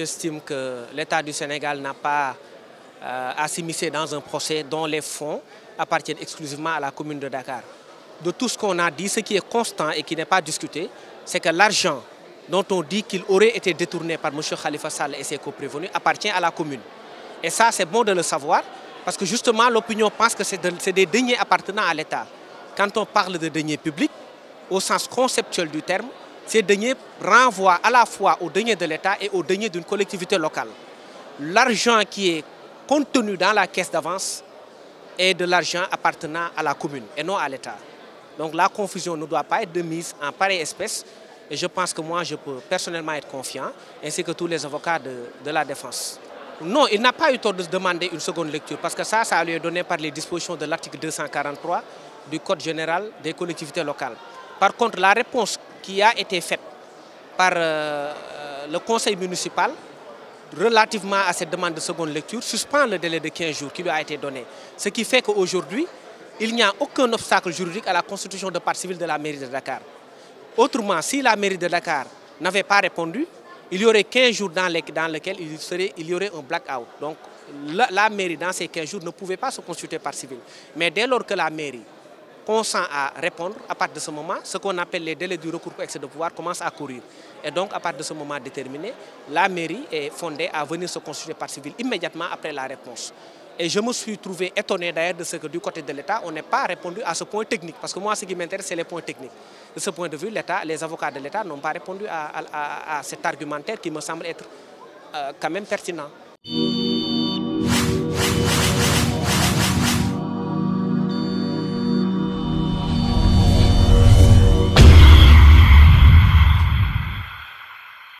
J'estime que l'État du Sénégal n'a pas à s'immiscer dans un procès dont les fonds appartiennent exclusivement à la commune de Dakar. De tout ce qu'on a dit, ce qui est constant et qui n'est pas discuté, c'est que l'argent dont on dit qu'il aurait été détourné par M. Khalifa Sall et ses coprévenus appartient à la commune. Et ça, c'est bon de le savoir, parce que justement, l'opinion pense que c'est des deniers appartenant à l'État. Quand on parle de deniers publics, au sens conceptuel du terme, ces deniers renvoient à la fois aux deniers de l'État et aux deniers d'une collectivité locale. L'argent qui est contenu dans la caisse d'avance est de l'argent appartenant à la commune et non à l'État. Donc la confusion ne doit pas être de mise en pareille espèce. Et je pense que moi, je peux personnellement être confiant, ainsi que tous les avocats de la défense. Non, il n'a pas eu tort de demander une seconde lecture, parce que ça lui est donné par les dispositions de l'article 243 du Code général des collectivités locales. Par contre, la réponse qui a été faite par le conseil municipal relativement à cette demande de seconde lecture suspend le délai de 15 jours qui lui a été donné. Ce qui fait qu'aujourd'hui, il n'y a aucun obstacle juridique à la constitution de partie civile de la mairie de Dakar. Autrement, si la mairie de Dakar n'avait pas répondu, il y aurait 15 jours dans lesquels il y aurait un blackout. Donc la mairie, dans ces 15 jours, ne pouvait pas se constituer partie civile. Mais dès lors que la mairie consent à répondre, à partir de ce moment, ce qu'on appelle les délais du recours pour excès de pouvoir commencent à courir. Et donc, à partir de ce moment déterminé, la mairie est fondée à venir se constituer partie civile immédiatement après la réponse. Et je me suis trouvé étonné d'ailleurs de ce que du côté de l'État, on n'ait pas répondu à ce point technique. Parce que moi, ce qui m'intéresse, c'est les points techniques. De ce point de vue, les avocats de l'État n'ont pas répondu à cet argumentaire qui me semble être quand même pertinent.